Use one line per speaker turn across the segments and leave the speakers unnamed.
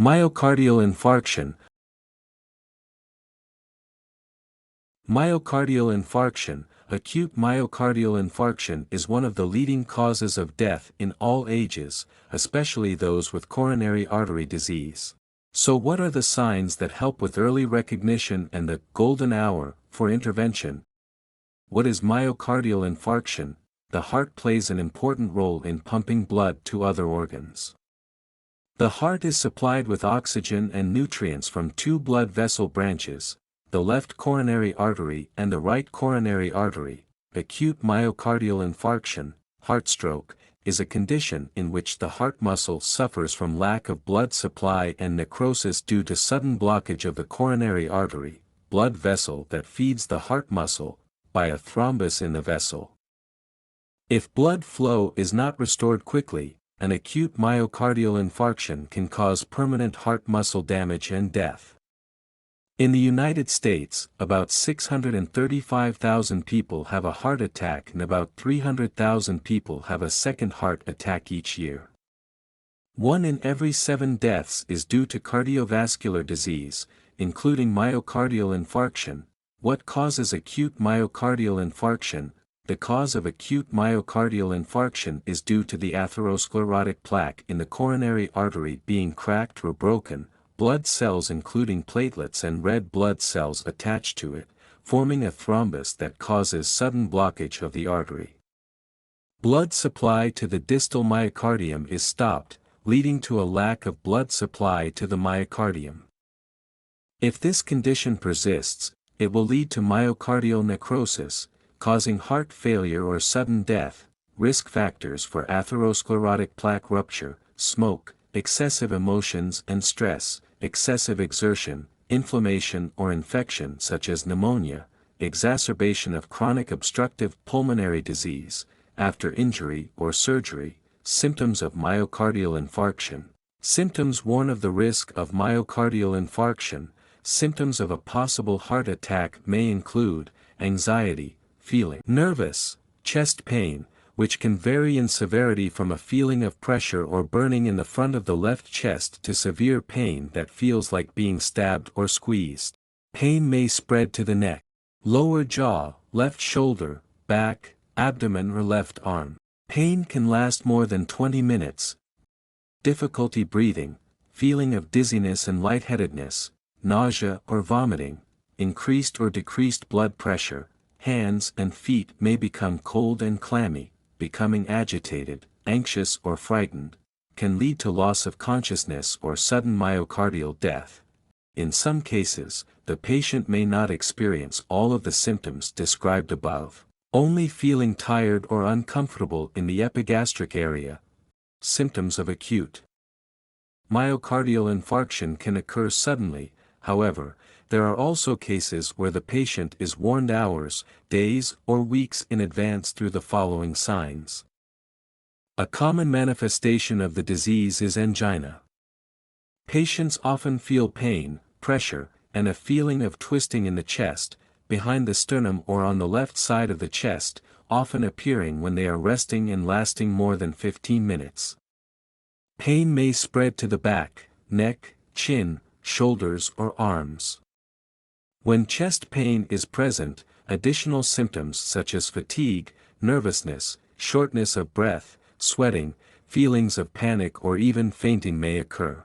Myocardial infarction. Myocardial infarction. Acute myocardial infarction is one of the leading causes of death in all ages, especially those with coronary artery disease. So what are the signs that help with early recognition and the golden hour for intervention? What is myocardial infarction? The heart plays an important role in pumping blood to other organs. The heart is supplied with oxygen and nutrients from two blood vessel branches, the left coronary artery and the right coronary artery. Acute myocardial infarction, heart stroke, is a condition in which the heart muscle suffers from lack of blood supply and necrosis due to sudden blockage of the coronary artery, blood vessel that feeds the heart muscle, by a thrombus in the vessel. If blood flow is not restored quickly, an acute myocardial infarction can cause permanent heart muscle damage and death. In the United States, about 635,000 people have a heart attack and about 300,000 people have a second heart attack each year. 1 in every 7 deaths is due to cardiovascular disease, including myocardial infarction. What causes acute myocardial infarction? The cause of acute myocardial infarction is due to the atherosclerotic plaque in the coronary artery being cracked or broken, blood cells including platelets and red blood cells attached to it, forming a thrombus that causes sudden blockage of the artery. Blood supply to the distal myocardium is stopped, leading to a lack of blood supply to the myocardium. If this condition persists, it will lead to myocardial necrosis, causing heart failure or sudden death. Risk factors for atherosclerotic plaque rupture: smoke, excessive emotions and stress, excessive exertion, inflammation or infection such as pneumonia, exacerbation of chronic obstructive pulmonary disease, after injury or surgery. Symptoms of myocardial infarction. Symptoms warn of the risk of myocardial infarction. Symptoms of a possible heart attack may include anxiety, feeling nervous, chest pain, which can vary in severity from a feeling of pressure or burning in the front of the left chest to severe pain that feels like being stabbed or squeezed. Pain may spread to the neck, lower jaw, left shoulder, back, abdomen or left arm. Pain can last more than 20 minutes. Difficulty breathing, feeling of dizziness and lightheadedness, nausea or vomiting, increased or decreased blood pressure. Hands and feet may become cold and clammy, becoming agitated, anxious or frightened, can lead to loss of consciousness or sudden myocardial death. In some cases, the patient may not experience all of the symptoms described above, only feeling tired or uncomfortable in the epigastric area. Symptoms of acute myocardial infarction can occur suddenly. However, there are also cases where the patient is warned hours, days, or weeks in advance through the following signs. A common manifestation of the disease is angina. Patients often feel pain, pressure, and a feeling of twisting in the chest, behind the sternum or on the left side of the chest, often appearing when they are resting and lasting more than 15 minutes. Pain may spread to the back, neck, chin, shoulders or arms. When chest pain is present, additional symptoms such as fatigue, nervousness, shortness of breath, sweating, feelings of panic or even fainting may occur.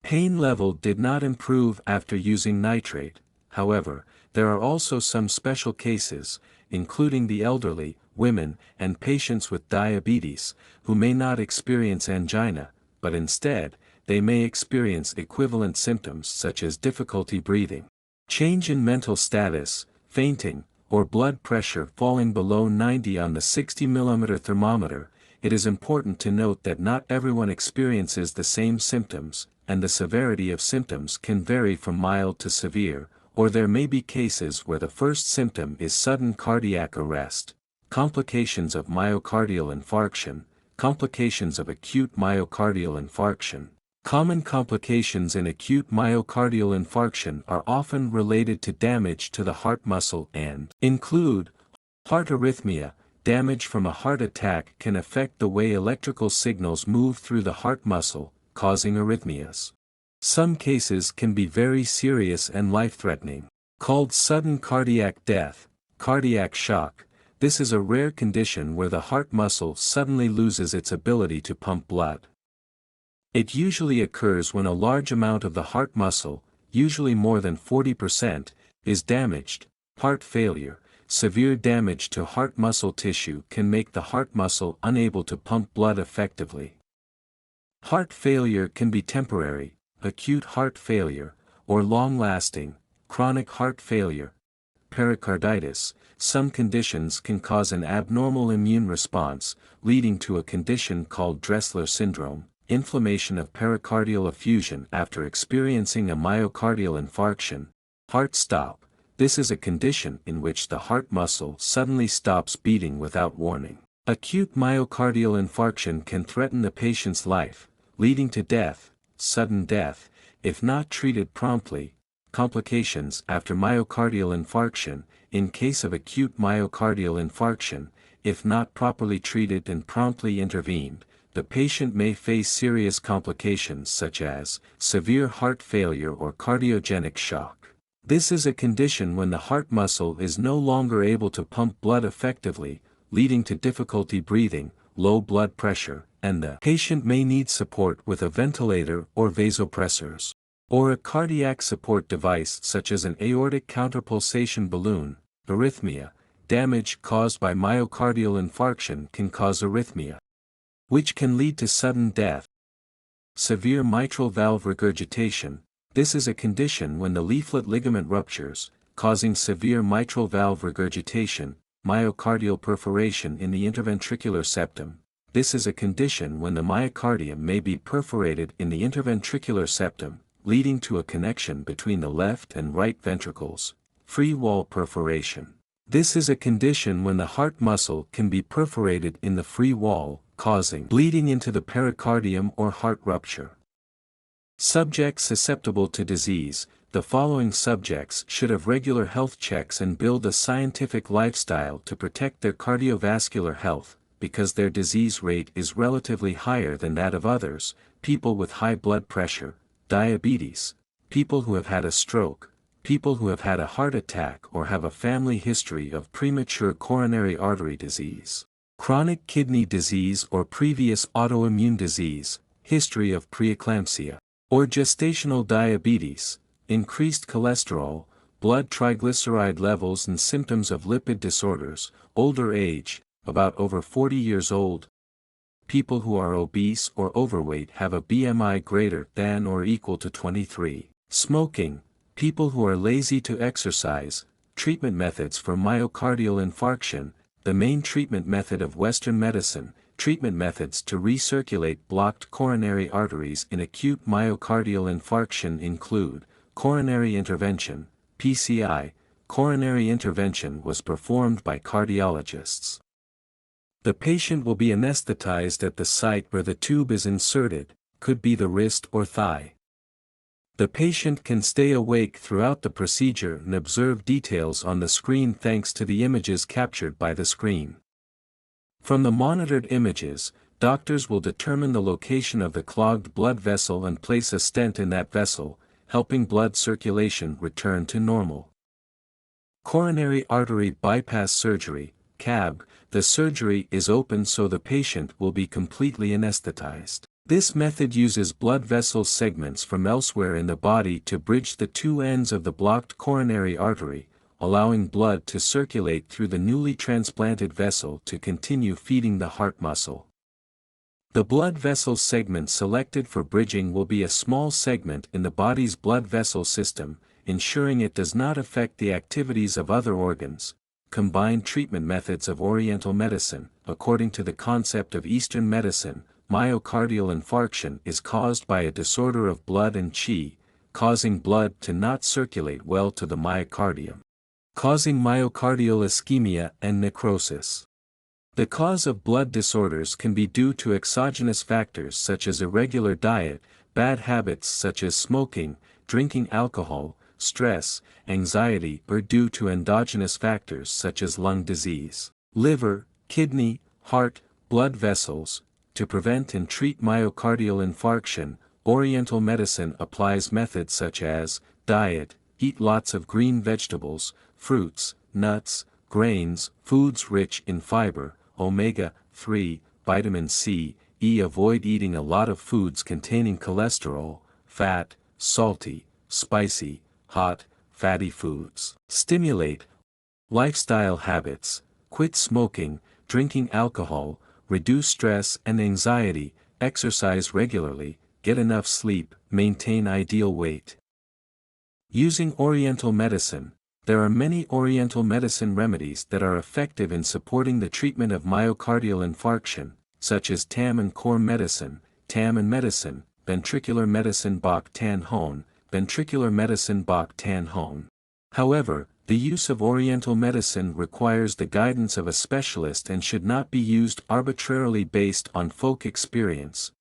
Pain level did not improve after using nitrate. However, there are also some special cases, including the elderly, women, and patients with diabetes, who may not experience angina, but instead, they may experience equivalent symptoms such as difficulty breathing, change in mental status, fainting, or blood pressure falling below 90 on the 60 mm thermometer. It is important to note that not everyone experiences the same symptoms, and the severity of symptoms can vary from mild to severe, or there may be cases where the first symptom is sudden cardiac arrest. Complications of myocardial infarction. Complications of acute myocardial infarction. Common complications in acute myocardial infarction are often related to damage to the heart muscle and include heart arrhythmia. Damage from a heart attack can affect the way electrical signals move through the heart muscle, causing arrhythmias. Some cases can be very serious and life-threatening. Called sudden cardiac death, cardiac shock, this is a rare condition where the heart muscle suddenly loses its ability to pump blood. It usually occurs when a large amount of the heart muscle, usually more than 40%, is damaged. Heart failure, severe damage to heart muscle tissue can make the heart muscle unable to pump blood effectively. Heart failure can be temporary, acute heart failure, or long-lasting, chronic heart failure. Pericarditis, some conditions can cause an abnormal immune response, leading to a condition called Dressler syndrome, inflammation of pericardial effusion after experiencing a myocardial infarction. Heart stop, this is a condition in which the heart muscle suddenly stops beating without warning. Acute myocardial infarction can threaten the patient's life, leading to death, sudden death, if not treated promptly. Complications after myocardial infarction, in case of acute myocardial infarction, if not properly treated and promptly intervened, the patient may face serious complications such as severe heart failure or cardiogenic shock. This is a condition when the heart muscle is no longer able to pump blood effectively, leading to difficulty breathing, low blood pressure, and the patient may need support with a ventilator or vasopressors, or a cardiac support device such as an aortic counterpulsation balloon. Arrhythmia, damage caused by myocardial infarction can cause arrhythmia, which can lead to sudden death. Severe mitral valve regurgitation, this is a condition when the leaflet ligament ruptures, causing severe mitral valve regurgitation. Myocardial perforation in the interventricular septum, this is a condition when the myocardium may be perforated in the interventricular septum, leading to a connection between the left and right ventricles. Free wall perforation, this is a condition when the heart muscle can be perforated in the free wall, causing bleeding into the pericardium or heart rupture. Subjects susceptible to disease, the following subjects should have regular health checks and build a scientific lifestyle to protect their cardiovascular health, because their disease rate is relatively higher than that of others: people with high blood pressure, diabetes, people who have had a stroke, people who have had a heart attack or have a family history of premature coronary artery disease, chronic kidney disease or previous autoimmune disease, history of preeclampsia, or gestational diabetes, increased cholesterol, blood triglyceride levels and symptoms of lipid disorders, older age, about over 40 years old. People who are obese or overweight have a BMI greater than or equal to 23. Smoking, people who are lazy to exercise. Treatment methods for myocardial infarction, the main treatment method of Western medicine. Treatment methods to recirculate blocked coronary arteries in acute myocardial infarction include coronary intervention, PCI. Coronary intervention was performed by cardiologists. The patient will be anesthetized at the site where the tube is inserted, could be the wrist or thigh. The patient can stay awake throughout the procedure and observe details on the screen thanks to the images captured by the screen. From the monitored images, doctors will determine the location of the clogged blood vessel and place a stent in that vessel, helping blood circulation return to normal. Coronary artery bypass surgery, CAB, the surgery is open so the patient will be completely anesthetized. This method uses blood vessel segments from elsewhere in the body to bridge the two ends of the blocked coronary artery, allowing blood to circulate through the newly transplanted vessel to continue feeding the heart muscle. The blood vessel segment selected for bridging will be a small segment in the body's blood vessel system, ensuring it does not affect the activities of other organs. Combined treatment methods of Oriental medicine. According to the concept of Eastern medicine, myocardial infarction is caused by a disorder of blood and qi, causing blood to not circulate well to the myocardium, causing myocardial ischemia and necrosis. The cause of blood disorders can be due to exogenous factors such as irregular diet, bad habits such as smoking, drinking alcohol, stress, anxiety, or due to endogenous factors such as lung disease, liver, kidney, heart, blood vessels. To prevent and treat myocardial infarction, Oriental medicine applies methods such as diet, eat lots of green vegetables, fruits, nuts, grains, foods rich in fiber, omega-3, vitamin C, E. Avoid eating a lot of foods containing cholesterol, fat, salty, spicy, hot, fatty foods. Stimulate lifestyle habits, quit smoking, drinking alcohol, reduce stress and anxiety, exercise regularly, get enough sleep, maintain ideal weight. Using Oriental medicine. There are many Oriental medicine remedies that are effective in supporting the treatment of myocardial infarction, such as Tam and Core medicine, Tam and medicine, ventricular medicine Bach Tan Hon, ventricular medicine Bach Tan Hon. However, the use of Oriental medicine requires the guidance of a specialist and should not be used arbitrarily based on folk experience.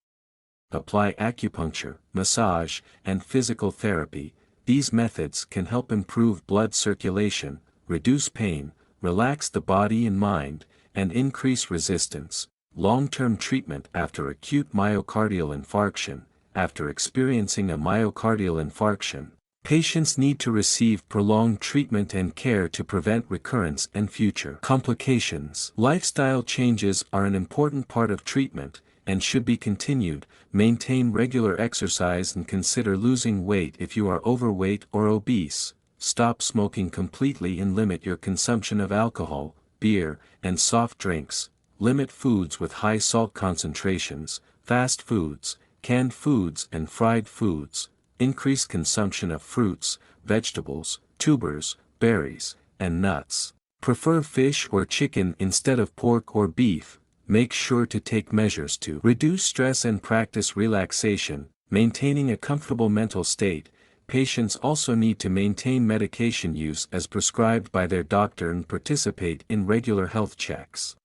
Apply acupuncture, massage, and physical therapy. These methods can help improve blood circulation, reduce pain, relax the body and mind, and increase resistance. Long-term treatment after acute myocardial infarction. After experiencing a myocardial infarction, patients need to receive prolonged treatment and care to prevent recurrence and future complications. Lifestyle changes are an important part of treatment, and should be continued. Maintain regular exercise and consider losing weight if you are overweight or obese. Stop smoking completely and limit your consumption of alcohol, beer, and soft drinks. Limit foods with high salt concentrations, fast foods, canned foods and fried foods. Increase consumption of fruits, vegetables, tubers, berries, and nuts. Prefer fish or chicken instead of pork or beef. Make sure to take measures to reduce stress and practice relaxation, maintaining a comfortable mental state. Patients also need to maintain medication use as prescribed by their doctor and participate in regular health checks.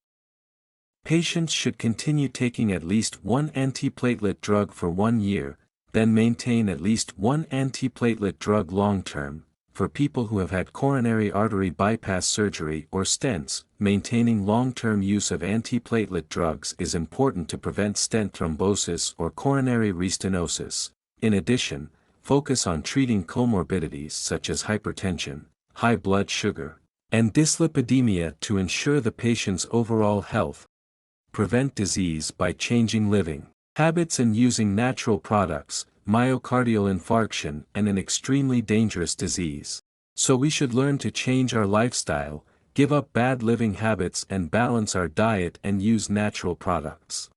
Patients should continue taking at least one antiplatelet drug for 1 year, then maintain at least one antiplatelet drug long-term. For people who have had coronary artery bypass surgery or stents, maintaining long-term use of antiplatelet drugs is important to prevent stent thrombosis or coronary restenosis. In addition, focus on treating comorbidities such as hypertension, high blood sugar, and dyslipidemia to ensure the patient's overall health. Prevent disease by changing living habits and using natural products. Myocardial infarction and an extremely dangerous disease. So we should learn to change our lifestyle, give up bad living habits and balance our diet and use natural products.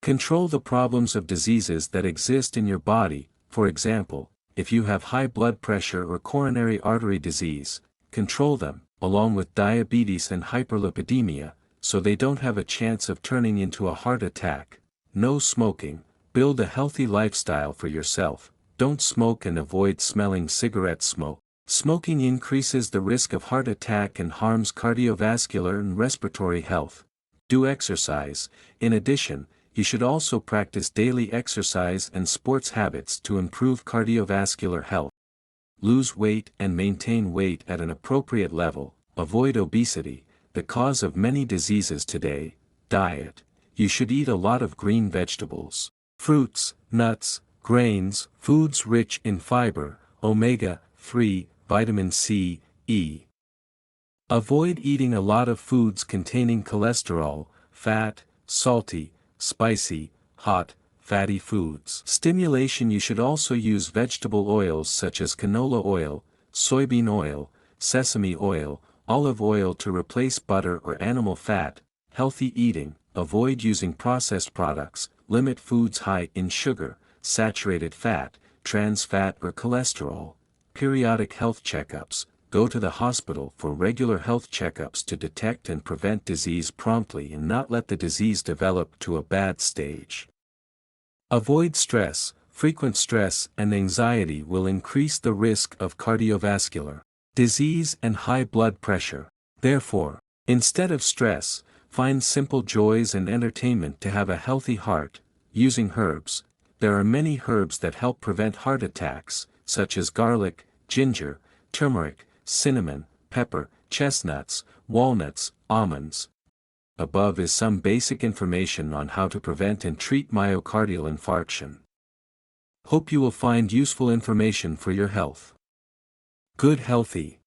Control the problems of diseases that exist in your body. For example, if you have high blood pressure or coronary artery disease, control them, along with diabetes and hyperlipidemia, so they don't have a chance of turning into a heart attack. No smoking. Build a healthy lifestyle for yourself. Don't smoke and avoid smelling cigarette smoke. Smoking increases the risk of heart attack and harms cardiovascular and respiratory health. Do exercise. In addition, you should also practice daily exercise and sports habits to improve cardiovascular health. Lose weight and maintain weight at an appropriate level. Avoid obesity, the cause of many diseases today. Diet. You should eat a lot of green vegetables, fruits, nuts, grains, foods rich in fiber, omega-3, vitamin C, E. Avoid eating a lot of foods containing cholesterol, fat, salty, spicy, hot, fatty foods. Stimulation. You should also use vegetable oils such as canola oil, soybean oil, sesame oil, olive oil to replace butter or animal fat. Healthy eating. Avoid using processed products. Limit foods high in sugar, saturated fat, trans fat or cholesterol. Periodic health checkups. Go to the hospital for regular health checkups to detect and prevent disease promptly and not let the disease develop to a bad stage. Avoid stress. Frequent stress and anxiety will increase the risk of cardiovascular disease and high blood pressure. Therefore, instead of stress, find simple joys and entertainment to have a healthy heart. Using herbs. There are many herbs that help prevent heart attacks, such as garlic, ginger, turmeric, cinnamon, pepper, chestnuts, walnuts, almonds. Above is some basic information on how to prevent and treat myocardial infarction. Hope you will find useful information for your health. Good healthy.